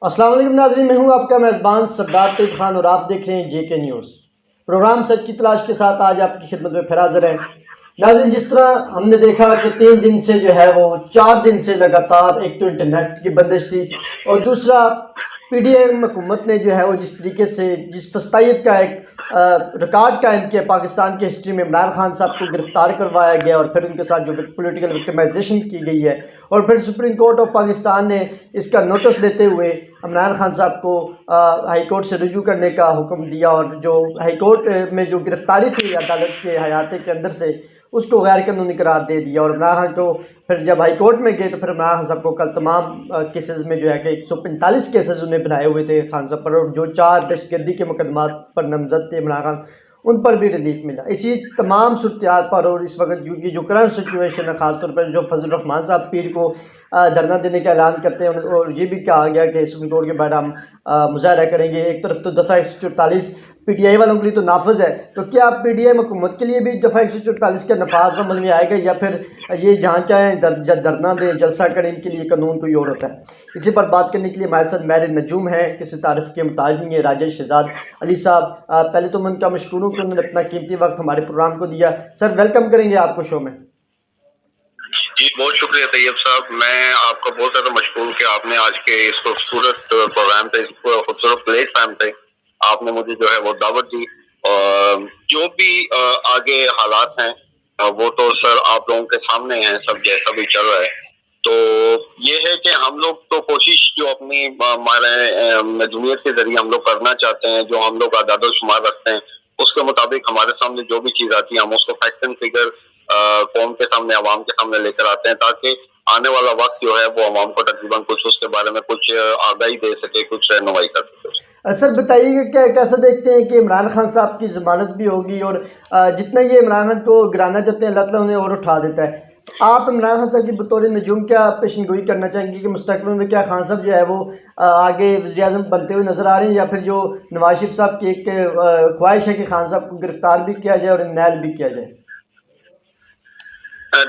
السلام علیکم ناظرین، میں ہوں آپ کا میزبان سردار طیب خان اور آپ دیکھ رہے ہیں جے کے نیوز پروگرام سچ کی تلاش کے ساتھ آج آپ کی خدمت میں پھر حاضر ہیں ناظرین۔ جس طرح ہم نے دیکھا کہ 3 دن سے جو ہے وہ 4 دن سے لگاتار ایک تو انٹرنیٹ کی بندش تھی اور دوسرا پی ڈی ایم حکومت نے جو ہے وہ جس طریقے سے جس فسطائیت کا ایک ریکارڈ قائم کیا پاکستان کی ہسٹری میں، عمران خان صاحب کو گرفتار کروایا گیا اور پھر ان کے ساتھ جو پولیٹیکل وکٹمائزیشن کی گئی ہے، اور پھر سپریم کورٹ آف پاکستان نے اس کا نوٹس لیتے ہوئے عمران خان صاحب کو ہائی کورٹ سے رجوع کرنے کا حکم دیا، اور جو ہائی کورٹ میں جو گرفتاری تھی عدالت کے حیاتے کے اندر سے، اس کو غیر قانونی قرار دے دیا۔ اور عمران خان کو پھر جب ہائی کورٹ میں گئے تو پھر عمران خان صاحب کو کل تمام کیسز میں جو ہے کہ 145 کیسز انہیں بنائے ہوئے تھے خان صاحب پر، اور جو 4 دہشت گردی کے مقدمات پر نامزد تھے عمران خان، ان پر بھی ریلیف ملا۔ اسی تمام صورتحال پر اور اس وقت جو کرنٹ سچویشن ہے، خاص طور پر جو فضل الرحمان صاحب پیر کو دھرنا دینے کا اعلان کرتے ہیں، اور یہ بھی کہا گیا کہ سپریم کورٹ کے بعد ہم مظاہرہ کریں گے۔ ایک طرف تو دفعہ 144 پی ٹی آئی والوں کے لیے تو نافذ ہے، تو کیا پی ڈی آئی حکومت کے لیے بھی دفعہ 144 کا نفاذ عمل میں آئے گا، یا پھر یہ جہاں چاہیں دھرنا دیں جلسہ کریں، ان کے لیے قانون کوئی اور ہوتا ہے؟ اسی پر بات کرنے کے لیے ہمارے ساتھ ماہر نجوم ہے، کسی تعارف کے محتاج نہیں ہے، راجیش شہزاد علی صاحب۔ پہلے تو میں ان کا مشکور ہوں کہ انہوں نے اپنا قیمتی وقت ہمارے پروگرام کو دیا۔ سر ویلکم کریں گے آپ کو شو میں۔ جی بہت شکریہ طیب صاحب، میں آپ کا بہت زیادہ مشکور ہوں کہ آپ نے آج کے اس خوبصورت پروگرام پہ، اس خوبصورت پلیٹ فارم پہ آپ نے مجھے جو ہے وہ دعوت دی۔ اور جو بھی آگے حالات ہیں وہ تو سر آپ لوگوں کے سامنے ہیں، سب جیسا بھی چل رہا ہے۔ تو یہ ہے کہ ہم لوگ تو کوشش جو اپنی ہمارے نجومیت کے ذریعے ہم لوگ کرنا چاہتے ہیں، جو ہم لوگ اعداد و شمار رکھتے ہیں، اس کے مطابق ہمارے سامنے جو بھی چیز آتی ہے ہم اس کو فیکٹ اینڈ فگر قوم کے سامنے، عوام کے سامنے لے کر آتے ہیں، تاکہ آنے والا وقت جو ہے وہ عوام کو تقریباً کچھ اس کے بارے میں کچھ آگاہی دے سکے، کچھ رہنمائی کر سکے۔ سر بتائیے کہ کیسا دیکھتے ہیں کہ عمران خان صاحب کی ضمانت بھی ہوگی، اور جتنا یہ عمران خان کو گرانا چاہتے ہیں اللہ تعالیٰ انہیں اور اٹھا دیتا ہے۔ آپ عمران خان صاحب کی بطور نجوم کیا پیشن گوئی کرنا چاہیں گے کہ مستقبل میں کیا خان صاحب جو ہے وہ آگے وزیر اعظم بنتے ہوئے نظر آ رہے ہیں، یا پھر جو نواز شریف صاحب کی ایک خواہش ہے کہ خان صاحب کو گرفتار بھی کیا جائے اور نیل بھی کیا جائے؟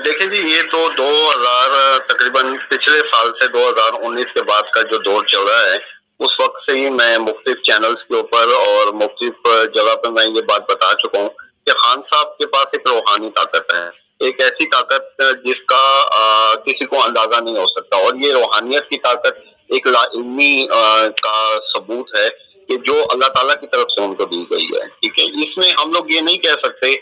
دیکھیں جی، یہ تو 2000 تقریباً پچھلے سال سے 2019 کے بعد کا جو دور چل رہا ہے، اس وقت سے ہی میں مختلف چینلز کے اوپر اور مختلف جگہ پہ میں یہ بات بتا چکا ہوں کہ خان صاحب کے پاس ایک روحانی طاقت ہے، ایک ایسی طاقت جس کا کسی کو اندازہ نہیں ہو سکتا، اور یہ روحانیت کی طاقت ایک لا علمی کا ثبوت ہے کہ جو اللہ تعالیٰ کی طرف سے ان کو دی گئی ہے۔ ٹھیک ہے، اس میں ہم لوگ یہ نہیں کہہ سکتے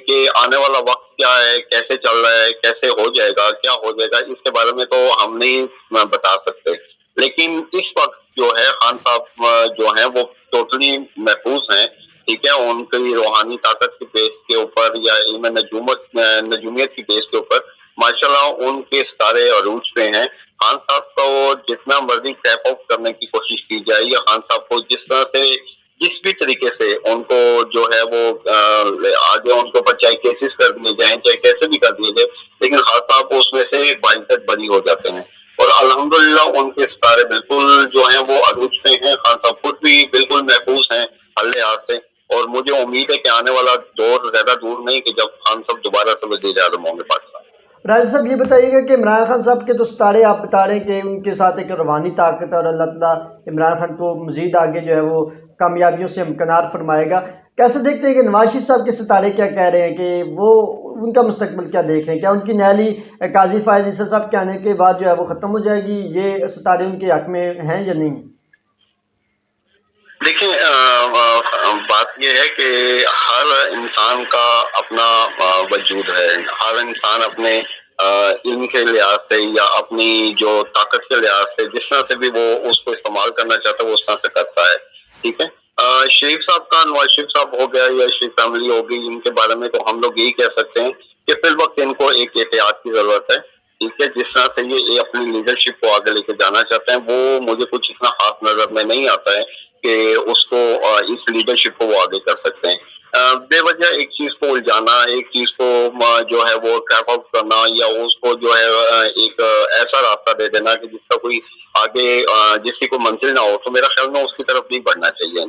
کہ آنے والا وقت کیا ہے، کیسے چل رہا ہے، کیسے ہو جائے گا، کیا ہو جائے گا، اس کے بارے میں تو ہم نہیں بتا سکتے۔ لیکن اس وقت جو ہے خان صاحب جو ہیں وہ ٹوٹلی محفوظ ہیں۔ ٹھیک ہے، ان کی روحانی طاقت کی بیس کے اوپر یا علم نجومیت کی بیس کے اوپر ماشاءاللہ ان کے ستارے عروج پہ ہیں۔ خان صاحب کو جتنا مرضی ٹیپ آؤٹ کرنے کی کوشش کی جائے، یا خان صاحب کو جس طرح سے جس بھی طریقے سے ان کو جو ہے وہ آگے ان کے اوپر چاہے کیسز کر دیے جائیں، چاہے کیسے بھی کر دیے جائے، لیکن خان صاحب کو اس میں سے باعزت بری ہو جاتے ہیں، اور الحمدللہ ان کے ستارے بالکل جو ہیں وہ عروج پہ ہیں۔ خان صاحب خود بھی بالکل محفوظ ہیں اللہ لحاظ سے، اور مجھے امید ہے کہ آنے والا دور زیادہ دور نہیں کہ جب خان صاحب دوبارہ سے وزیر اعظم ہوں گے پاکستان۔ راجہ صاحب یہ بتائیے گا کہ عمران خان صاحب کے تو ستارے آپ بتا رہے ہیں کہ ان کے ساتھ ایک روحانی طاقت ہے، اور اللہ تعالیٰ عمران خان کو مزید آگے جو ہے وہ کامیابیوں سے امکنار فرمائے گا۔ کیسے دیکھتے ہیں کہ نواز شریف صاحب کے ستارے کیا کہہ رہے ہیں، کہ وہ ان کا مستقبل کیا دیکھ رہے ہیں؟ کیا ان کی نیالی قاضی فائز عیسیٰ صاحب کے آنے کے بعد جو ہے وہ ختم ہو جائے گی؟ یہ ستارے ان کے حق میں ہیں یا نہیں؟ دیکھیں، بات یہ ہے کہ ہر انسان کا اپنا وجود ہے، ہر انسان اپنے علم کے لحاظ سے یا اپنی جو طاقت کے لحاظ سے جس طرح سے بھی وہ اس کو استعمال کرنا چاہتا ہے وہ اس طرح سے کرتا ہے۔ ٹھیک ہے، شریف صاحب کا، نواز شریف صاحب ہو گیا یا شریف فیملی ہوگی، ان کے بارے میں تو ہم لوگ یہی کہہ سکتے ہیں کہ فی الوقت ان کو ایک احتیاط کی ضرورت ہے۔ ٹھیک ہے، جس طرح سے یہ اپنی لیڈرشپ کو آگے لے کے جانا چاہتے ہیں، وہ مجھے کچھ اتنا خاص نظر میں نہیں آتا ہے کہ اس کو اس لیڈرشپ کو وہ آگے کر سکتے ہیں۔ بے وجہ ایک چیز کو الجھانا، ایک چیز کو جو ہے وہ ٹریپ آؤٹ کرنا، یا اس کو جو ہے ایک ایسا راستہ دے دینا کہ جس کا کوئی آگے جس کی کوئی منزل نہ ہو، تو میرا خیال میں اس کی طرف نہیں بڑھنا چاہیے۔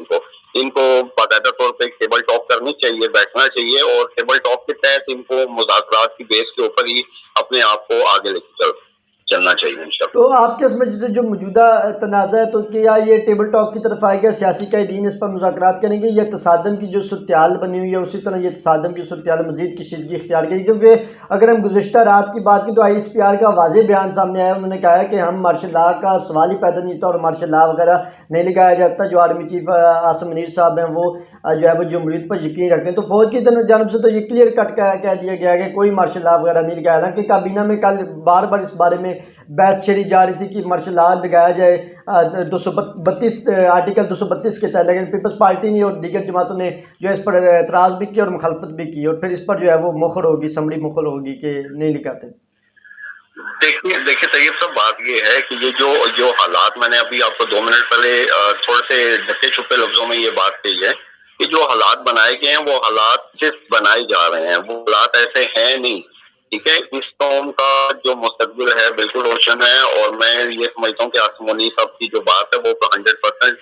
ان کو باقاعدہ طور پہ ایک ٹیبل ٹاک کرنی چاہیے، بیٹھنا چاہیے، اور ٹیبل ٹاک کے تحت ان کو مذاکرات کی بیس کے اوپر ہی اپنے آپ کو آگے لے کے چلنا۔ چلنا چاہیے انشاءاللہ۔ تو آپ کے سمجھ جو موجودہ تنازع ہے تو کیا یہ ٹیبل ٹاک کی طرف آئے گا، سیاسی قائدین اس پر مذاکرات کریں گے، یا تصادم کی جو صورتحال بنی ہوئی ہے اسی طرح یہ تصادم کی صورتحال مزید کشیدگی اختیار کرے گی؟ کیونکہ اگر ہم گزشتہ رات کی بات کریں تو ISPR کا واضح بیان سامنے آیا، انہوں نے کہا ہے کہ ہم مارشل لاء کا سوال ہی پیدا نہیں ہوتا اور مارشل لاء وغیرہ نہیں لگایا جاتا۔ جو آرمی چیف عاصم منیر صاحب ہیں وہ جو ہے وہ جمہوریت پر یقین رکھتے ہیں، تو فوج کی جانب سے تو یہ کلیئر کٹ کہہ دیا گیا ہے کہ کوئی مارشل لاء وغیرہ نہیں لگایا۔ حالانکہ کابینہ میں کل بار بار اس بارے میں بحث چھیڑی جا رہی تھی کہ مارشل لاء لگایا جائے 232 آرٹیکل 232 کے تحت، لیکن پیپلز پارٹی نے اور دیگر جماعتوں نے جو ہے اس پر اعتراض بھی کیا اور مخالفت بھی کی، اور پھر اس پر جو ہے وہ مخر ہوگی، اسمبلی مخر ہوگی کہ نہیں لگاتے۔ دیکھیے طیب صاحب، بات یہ ہے کہ یہ جو حالات، میں نے ابھی آپ کو 2 منٹ پہلے تھوڑے سے ڈھکے چھپے لفظوں میں یہ بات کہی ہے کہ جو حالات بنائے گئے ہیں وہ حالات صرف بنائے جا رہے ہیں، وہ حالات ایسے ہیں نہیں، ٹھیک ہے۔ اس قوم کا جو مستقبل ہے بالکل روشن ہے، اور میں یہ سمجھتا ہوں کہ عاصم منیر صاحب کی جو بات ہے وہ 100%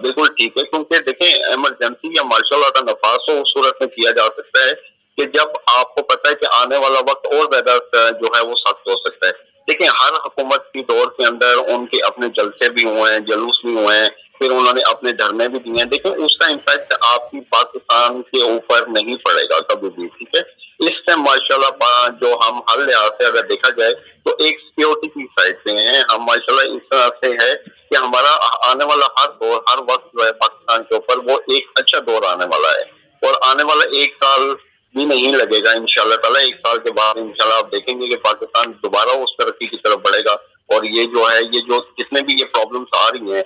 بالکل ٹھیک ہے، کیونکہ دیکھیں ایمرجنسی یا مارشل لاء کا نفاذ تو اس صورت میں کیا جا سکتا ہے کہ جب آپ کو پتہ ہے کہ آنے والا وقت اور زیادہ جو ہے وہ سخت ہو سکتا ہے۔ دیکھیں ہر حکومت کی دور کے اندر ان کے اپنے جلسے بھی ہوئے ہیں، جلوس بھی ہوئے ہیں، پھر انہوں نے اپنے دھرنے بھی دیے ہیں، دیکھیں اس کا امپیکٹ آپ کی پاکستان کے اوپر نہیں پڑے گا کبھی بھی، ٹھیک ہے۔ اس ٹائم ماشاءاللہ جو ہم ہر لحاظ سے اگر دیکھا جائے تو ایک سیکیورٹی کی سائڈ پہ ہیں ہم، ماشاءاللہ اس طرح سے ہے کہ ہمارا آنے والا ہر دور، ہر وقت جو ہے پاکستان کے اوپر وہ ایک اچھا دور آنے والا ہے، اور آنے والا 1 سال بھی نہیں لگے گا انشاءاللہ تعالیٰ۔ 1 سال کے بعد انشاءاللہ آپ دیکھیں گے کہ پاکستان دوبارہ اس ترقی کی طرف بڑھے گا، اور یہ جو ہے یہ جو جتنے بھی یہ پرابلمس آ رہی ہیں،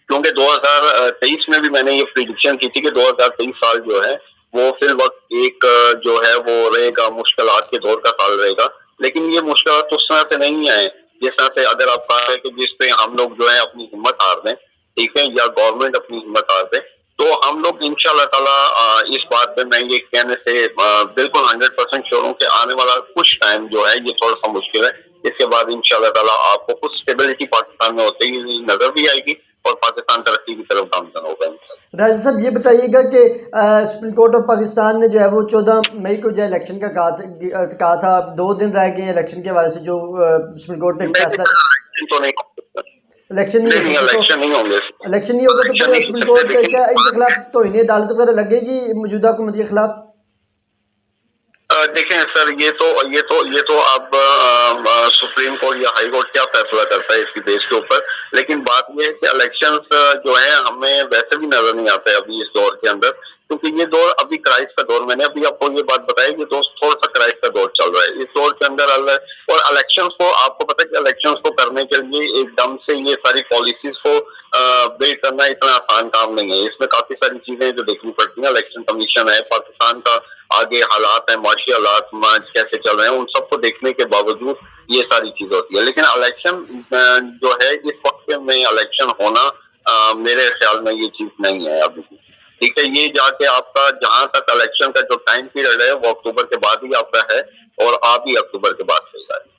کیونکہ 2023 میں بھی میں نے یہ پریڈکشن کی تھی کہ 2023 سال جو ہے وہ فی الوقت ایک جو ہے وہ رہے گا مشکلات کے دور کا سال رہے گا، لیکن یہ مشکلات اس طرح سے نہیں آئے جس طرح سے اگر آپ کہا ہے کہ جس پہ ہم لوگ جو ہے اپنی ہمت ہار دیں، ٹھیک ہے، یا گورنمنٹ اپنی ہمت ہار دے، تو ہم لوگ انشاءاللہ تعالیٰ اس بات پہ میں یہ کہنے سے بالکل 100% شیور ہوں کہ آنے والا کچھ ٹائم جو ہے یہ تھوڑا سا مشکل ہے، اس کے بعد انشاءاللہ تعالیٰ آپ کو کچھ اسٹیبلٹی پاکستان میں ہوتے ہی نظر بھی آئے گی، اور پاکستان ترقی کی طرف گامزن ہوگا۔ راجہ صاحب یہ بتائیے گا کہ سپریم کورٹ آف پاکستان نے جو ہے وہ 14 مئی کو جو ہے الیکشن کا کہا تھا، 2 دن رہ گئے ہیں الیکشن کے حوالے سے، جو سپریم کورٹ نے فیصلہ الیکشن نہیں ہوں گے، الیکشن نہیں ہوگا تو پھر سپریم کورٹ کیا ان کے خلاف توہین عدالت وغیرہ لگے گی موجودہ حکومت کے خلاف؟ دیکھیں سر، یہ تو اب سپریم کورٹ یا ہائی کورٹ کیا فیصلہ کرتا ہے اس کی بیس کے اوپر، لیکن بات یہ ہے کہ الیکشنز جو ہیں ہمیں ویسے بھی نظر نہیں آتے ابھی اس دور کے اندر، کیونکہ یہ دور ابھی کرائس کا دور، میں نے ابھی آپ کو یہ بات بتائی کہ تھوڑا سا کرائس کا دور چل رہا ہے اس دور کے اندر، اور الیکشنز کو آپ کو پتہ ہے کہ الیکشنز کو کرنے کے لیے ایک دم سے یہ ساری پالیسیز کو بلڈ کرنا اتنا آسان کام نہیں ہے، اس میں کافی ساری چیزیں جو دیکھنی پڑتی ہیں، الیکشن کمیشن ہے، پاکستان کا آگے حالات ہیں، معاشی حالات کیسے چل رہے ہیں، ان سب کو دیکھنے کے باوجود یہ ساری چیزیں ہوتی ہے، لیکن الیکشن جو ہے اس وقت میں الیکشن ہونا میرے خیال میں یہ چیز نہیں ہے ابھی، ٹھیک ہے۔ یہ جا کے آپ کا جہاں تک الیکشن کا جو ٹائم پیریڈ ہے وہ اکتوبر کے بعد ہی آپ کا ہے، اور آپ ہی اکتوبر کے بعد چل رہا ہے۔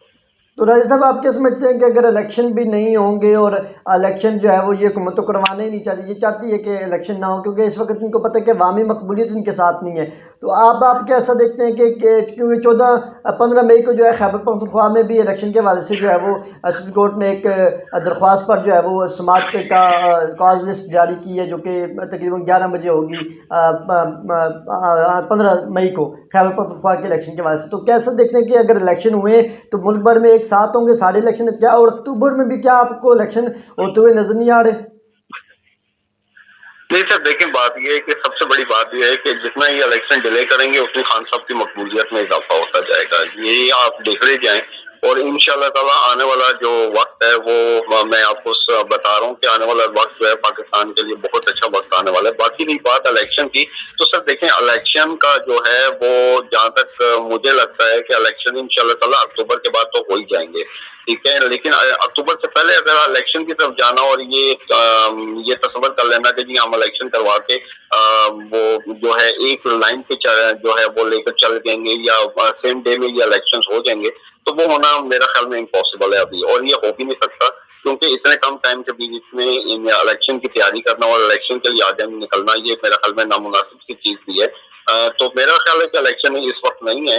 تو راجہ صاحب آپ کیا سمجھتے ہیں کہ اگر الیکشن بھی نہیں ہوں گے، اور الیکشن جو ہے وہ یہ حکومت تو کروانا ہی نہیں چاہتی، یہ چاہتی ہے کہ الیکشن نہ ہو کیونکہ اس وقت ان کو پتہ ہے کہ عوامی مقبولیت ان کے ساتھ نہیں ہے، تو آپ کیسا دیکھتے ہیں کہ کیونکہ 15 مئی کو جو ہے خیبر پختونخوا میں بھی الیکشن کے حوالے سے جو ہے وہ سپریم کورٹ نے ایک درخواست پر جو ہے وہ سماعت کا کاز لسٹ جاری کی ہے، جو کہ تقریباً 11 بجے ہوگی 15 مئی کو خیبر پختونخوا کے الیکشن کے حوالے سے، تو کیسا دیکھتے ہیں کہ اگر الیکشن ہوئے تو ملک بھر میں ایک ساتھ ہوں گے سارے الیکشن کیا، اور اکتوبر میں بھی کیا آپ کو الیکشن ہوتے ہوئے نظر نہیں آ رہے؟ نہیں سر، دیکھیں بات یہ ہے کہ سب سے بڑی بات یہ ہے کہ جتنا یہ الیکشن ڈیلے کریں گے اتنی خان صاحب کی مقبولیت میں اضافہ ہوتا جائے گا، یہ آپ دیکھ رہے جائیں، اور انشاءاللہ تعالیٰ آنے والا جو وقت ہے وہ میں آپ کو بتا رہا ہوں کہ آنے والا وقت جو ہے پاکستان کے لیے بہت اچھا وقت آنے والا ہے۔ باقی رہی بات الیکشن کی، تو سر دیکھیں الیکشن کا جو ہے وہ جہاں تک مجھے لگتا ہے کہ الیکشن انشاءاللہ تعالیٰ اکتوبر کے بعد تو ہو ہی جائیں گے، ٹھیک ہے، لیکن اکتوبر سے پہلے اگر الیکشن کی طرف جانا اور یہ تصور کر لینا کہ جی ہم الیکشن کروا کے وہ جو ہے ایک لائن پہ جو ہے وہ لے کر چل جائیں گے یا سیم ڈے میں یہ الیکشن ہو جائیں گے، تو وہ ہونا میرا خیال میں امپاسبل ہے ابھی، اور یہ ہو بھی نہیں سکتا کیونکہ اتنے کم ٹائم کے بیچ میں الیکشن کی تیاری کرنا اور الیکشن کے لیے آگے نکلنا یہ میرا خیال میں نامناسب سی چیز بھی ہے، تو میرا خیال ہے کہ الیکشن اس وقت نہیں ہے،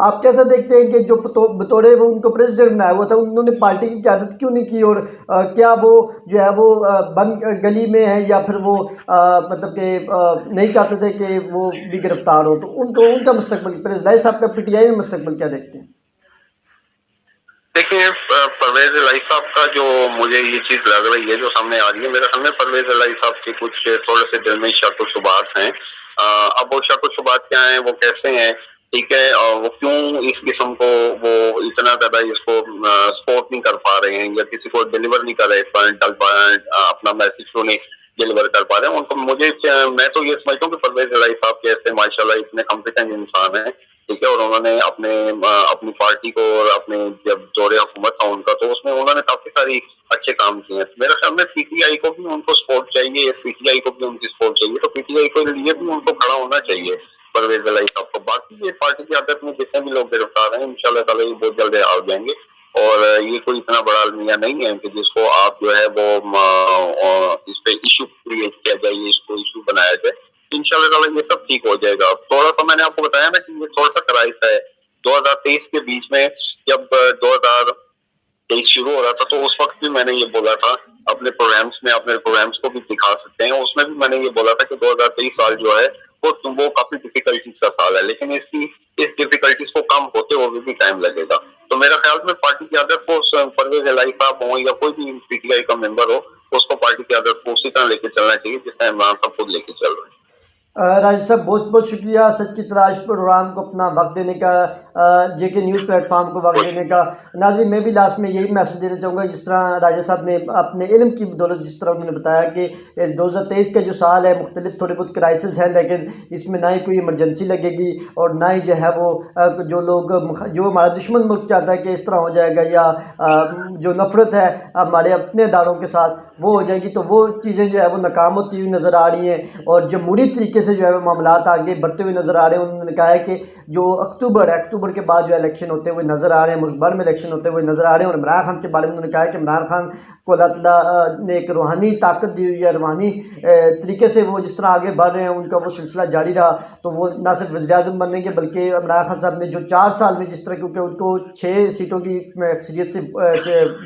آپ کیسا دیکھتے ہیں کہ جو بطور وہ ان کو پریزیڈنٹ بنایا ہوا تھا انہوں نے پارٹی کی قیادت کیوں نہیں کی، اور کیا وہ جو ہے وہ بند گلی میں ہے یا پھر وہ مطلب کہ نہیں چاہتے تھے کہ وہ بھی گرفتار ہو؟ تو ان کا مستقبل، پریزیڈنٹ صاحب کا پی ٹی آئی میں مستقبل کیا دیکھتے ہیں؟ دیکھیے پرویز الہی صاحب کا جو مجھے یہ چیز لگ رہی ہے جو سامنے آ رہی ہے، میرے سامنے پرویز الہی صاحب کے کچھ تھوڑے سے دل میں شک و شبہات ہیں۔ اب وہ شک و شبہات کیا ہیں، وہ کیسے ہیں، ٹھیک ہے، وہ کیوں اس قسم کو وہ اتنا زیادہ اس کو سپورٹ نہیں کر پا رہے ہیں یا کسی کو ڈلیور نہیں کر رہے، اپنا میسج کیوں نہیں ڈلیور کر پا رہے ہیں ان کو۔ میں تو یہ سمجھتا ہوں کہ پرویز الہی صاحب کیسے ماشاء اللہ اتنے کمپیٹنٹ انسان ہیں، ٹھیک ہے، اور انہوں نے اپنی پارٹی کو اور اپنے جب دور حکومت تھا ان کا تو اس میں انہوں نے کافی ساری اچھے کام کیے ہیں۔ میرے خیال میں پی ٹی آئی کو بھی ان کو سپورٹ چاہیے، پی ٹی آئی کو بھی ان کی سپورٹ چاہیے، تو پی ٹی آئی کے لیے بھی ان کو کھڑا ہونا چاہیے پرویز الہی صاحب کو۔ باقی یہ پارٹی کی عادت میں جتنے بھی لوگ گرفتار ہیں انشاءاللہ تعالی یہ بہت جلد آ جائیں گے، اور یہ کوئی اتنا بڑا المیہ نہیں ہے کہ جس کو آپ جو ہے وہ اس پہ ایشو کریٹ کیا جائے، اس کو ایشو بنایا جائے۔ انشاءاللہ تعالی یہ سب ٹھیک ہو جائے گا۔ تھوڑا سا میں نے آپ کو بتایا نا کہ یہ تھوڑا سا کرائس ہے 2023 کے بیچ میں، جب 2023 شروع ہو رہا تھا تو اس وقت بھی میں نے یہ بولا تھا اپنے پروگرامز کو بھی دکھا سکتے ہیں، اس میں بھی میں نے یہ بولا تھا کہ 2023 سال جو ہے وہ کافی ڈیفیکلٹیز کا سال ہے، لیکن اس ڈیفیکلٹیز کو کم ہوتے ہوئے بھی ٹائم لگے گا۔ تو میرا خیال میں پارٹی کی عادت کو پرویز الہی صاحب ہوں یا کوئی بھی پی ٹی آئی کا ممبر ہو، اس کو پارٹی کی عادت کو اسی طرح لے کے چلنا چاہیے جس طرح عمران صاحب خود لے کے چل رہے ہیں۔ راجد صاحب بہت بہت شکریہ سچ کی تلاش پروگرام کو اپنا وقت دینے کا، جے کے نیوز پلیٹ فارم کو وقت دینے کا۔ ناظرین میں بھی لاسٹ میں یہی میسج دینا چاہوں گا، جس طرح راجد صاحب نے اپنے علم کی بدولت جس طرح انہوں نے بتایا کہ 2023 کا جو سال ہے مختلف تھوڑے بہت کرائسس ہیں، لیکن اس میں نہ ہی کوئی ایمرجنسی لگے گی اور نہ ہی جو ہے وہ جو ہمارا دشمن ملک چاہتا ہے کہ اس طرح ہو جائے گا، یا جو نفرت ہے ہمارے اپنے اداروں کے ساتھ وہ ہو جائے گی، تو وہ چیزیں جو ہے وہ ناکام ہوتی ہوئی نظر آ رہی ہیں اور جمہوری طریقے سے جو ہے وہ معاملات آگے بڑھتے ہوئے نظر آ رہے ہیں۔ انہوں نے کہا ہے کہ جو اکتوبر کے بعد جو الیکشن ہوتے ہوئے نظر آ رہے ہیں، ملک بھر میں الیکشن ہوتے ہوئے نظر آ رہے ہیں، اور عمران خان کے بارے میں انہوں نے کہا ہے کہ عمران خان کو اللہ تعالیٰ نے ایک روحانی طاقت دی ہوئی ہے، روحانی طریقے سے وہ جس طرح آگے بڑھ رہے ہیں ان کا وہ سلسلہ جاری رہا تو وہ نہ صرف وزیر اعظم بنیں گے بلکہ عمران خان صاحب نے جو 4 سال میں جس طرح، کیونکہ ان کو 6 سیٹوں کی اکثریت سے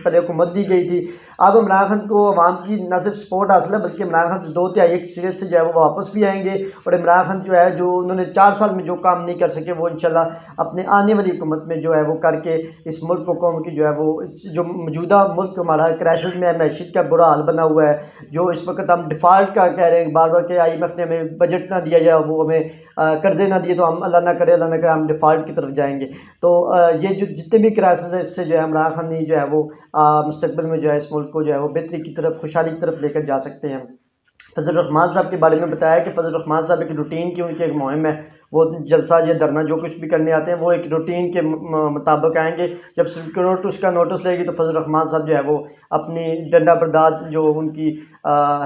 پہلے حکومت دی گئی تھی، اب عمران خان کو عوام کی نہ صرف سپورٹ حاصل ہے بلکہ عمران خان 2/3 اکثریت سے جو ہے وہ واپس بھی آئیں گے، اور عمران خان جو ہے جو انہوں نے 4 سال میں جو کام نہیں کر سکے وہ انشاءاللہ اپنے آنے والی حکومت میں جو ہے وہ کر کے اس ملک کو، قوم کی جو ہے وہ جو موجودہ ملک ہمارا کرائسس میں ہے، معیشت کا برا حال بنا ہوا ہے، جو اس وقت ہم ڈیفالٹ کا کہہ رہے ہیں بار بار کہ IMF نے ہمیں بجٹ نہ دیا جائے، وہ ہمیں قرضے نہ دیے تو ہم اللہ نہ کرے ہم ڈیفالٹ کی طرف جائیں گے۔ تو یہ جو جتنے بھی کرائسس ہیں اس سے جو ہے عمران خان جو ہے وہ مستقبل میں جو ہے اس ملک کو جو ہے وہ بہتری کی طرف، خوشحالی کی طرف لے کر جا سکتے ہیں۔ فضل الرحمان صاحب کے بارے میں بتایا کہ فضل الرحمان صاحب ایک روٹین کی ان کی ایک مہم ہے، وہ جلسہ یا دھرنا جو کچھ بھی کرنے آتے ہیں وہ ایک روٹین کے مطابق آئیں گے۔ جب سپریم کورٹ اس کا نوٹس لے گی تو فضل الرحمان صاحب جو ہے وہ اپنی ڈنڈا بردار جو ان کی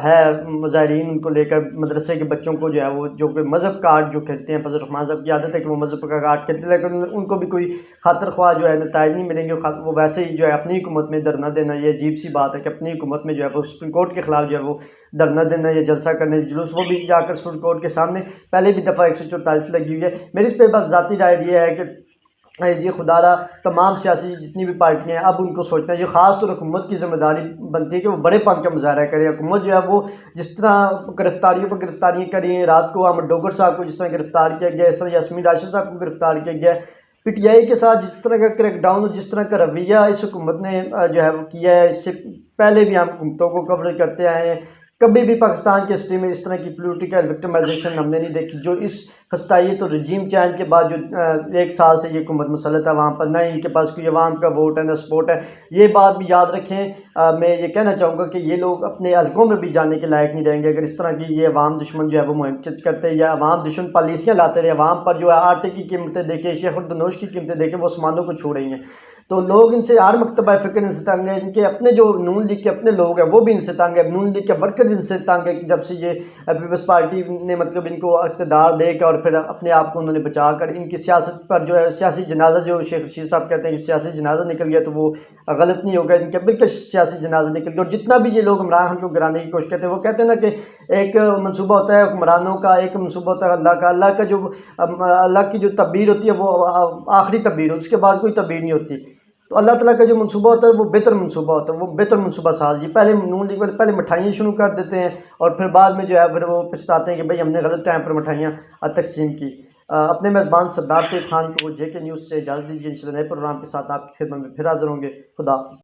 ہے مظاہرین ان کو لے کر مدرسے کے بچوں کو جو ہے وہ جو کہ مذہب کارڈ جو کھیلتے ہیں، فضل الرحمان صاحب کی عادت ہے کہ وہ مذہب کا کارڈ کھیلتے ہیں، لیکن ان کو بھی کوئی خاطر خواہ جو ہے نتائج نہیں ملیں گے، وہ ویسے ہی جو ہے اپنی حکومت میں دھرنا دینا، یہ عجیب سی بات ہے کہ اپنی حکومت میں جو ہے وہ سپریم کورٹ کے خلاف جو ہے وہ دھرنا دینا یا جلسہ کرنے جلوس، وہ بھی جا کر سپریم کورٹ کے سامنے پہلے بھی دفعہ 144 لگی ہوئی ہے۔ میری اس پہ بس ذاتی رائے یہ ہے کہ یہ خدا را تمام سیاسی جتنی بھی پارٹیاں ہیں اب ان کو سوچنا ہے، یہ خاص طور حکومت کی ذمہ داری بنتی ہے کہ وہ بڑے پن کا مظاہرہ کرے۔ حکومت جو ہے وہ جس طرح گرفتاریوں پر گرفتاریاں کری ہیں، رات کو احمد ڈوگر صاحب کو جس طرح گرفتار کیا گیا، اس طرح یاسمین راشد صاحب کو گرفتار کیا گیا، پی ٹی آئی کے ساتھ جس طرح کا کریک ڈاؤن اور جس طرح کا رویہ اس حکومت نے جو ہے وہ کیا ہے، اس سے پہلے بھی ہم حکومتوں کو کور کرتے آئے ہیں، کبھی بھی پاکستان کی ہسٹری میں اس طرح کی پولیٹیکل وکٹمائزیشن ہم نے نہیں دیکھی جو اس خستائیت اور رجیم چینج کے بعد جو 1 سال سے یہ حکومت مسلط ہے وہاں پر، نہ ان کے پاس کوئی عوام کا ووٹ ہے نہ سپورٹ ہے۔ یہ بات بھی یاد رکھیں، میں یہ کہنا چاہوں گا کہ یہ لوگ اپنے حلقوں میں بھی جانے کے لائق نہیں رہیں گے اگر اس طرح کی یہ عوام دشمن جو ہے وہ مہم کرتے یا عوام دشمن پالیسیاں لاتے رہے، عوام پر جو ہے آٹے کی قیمتیں دیکھیں، شیخ الدنوش کی قیمتیں دیکھیں، وہ آسمانوں کو چھو رہی ہیں۔ تو لوگ ان سے ہر مکتبہ فکر ان سے تنگ ہے، ان کے اپنے جو نون لیگ کے اپنے لوگ ہیں وہ بھی ان سے تنگ ہے، نون لیگ کے ورکرز ان سے تنگ ہے جب سے یہ پیپلز پارٹی نے مطلب ان کو اقتدار دے کر اور پھر اپنے آپ کو انہوں نے بچا کر ان کی سیاست پر جو ہے سیاسی جنازہ، جو شیخ رشید صاحب کہتے ہیں کہ سیاسی جنازہ نکل گیا تو وہ غلط نہیں ہوگا، ان کا بالکل سیاسی جنازہ نکل گیا۔ اور جتنا بھی یہ لوگ عمران خان کو گرانے کی کوشش کرتے ہیں، وہ کہتے ہیں نا کہ ایک منصوبہ ہوتا ہے حکمرانوں کا، ایک منصوبہ ہوتا ہے اللہ کا. اللہ کی جو تدبیر ہوتی ہے وہ آخری تدبیر ہوتی ہے، اس کے بعد کوئی تدبیر نہیں ہوتی. تو اللہ تعالیٰ کا جو منصوبہ ہوتا ہے وہ بہتر منصوبہ ہوتا ہے، وہ بہتر منصوبہ ساز. جی پہلے نون لیگ والے پہلے مٹھائیاں شروع کر دیتے ہیں اور پھر بعد میں جو ہے پھر وہ پچھتاتے ہیں کہ بھئی ہم نے غلط ٹائم پر مٹھائیاں تقسیم کی. اپنے میزبان سردار طیب خان کو JK نیوز سے اجازت دیجیے. انشاءاللہ نئے پروگرام کے ساتھ آپ کی خدمت میں پھر حاضر ہوں گے. خدا حافظ.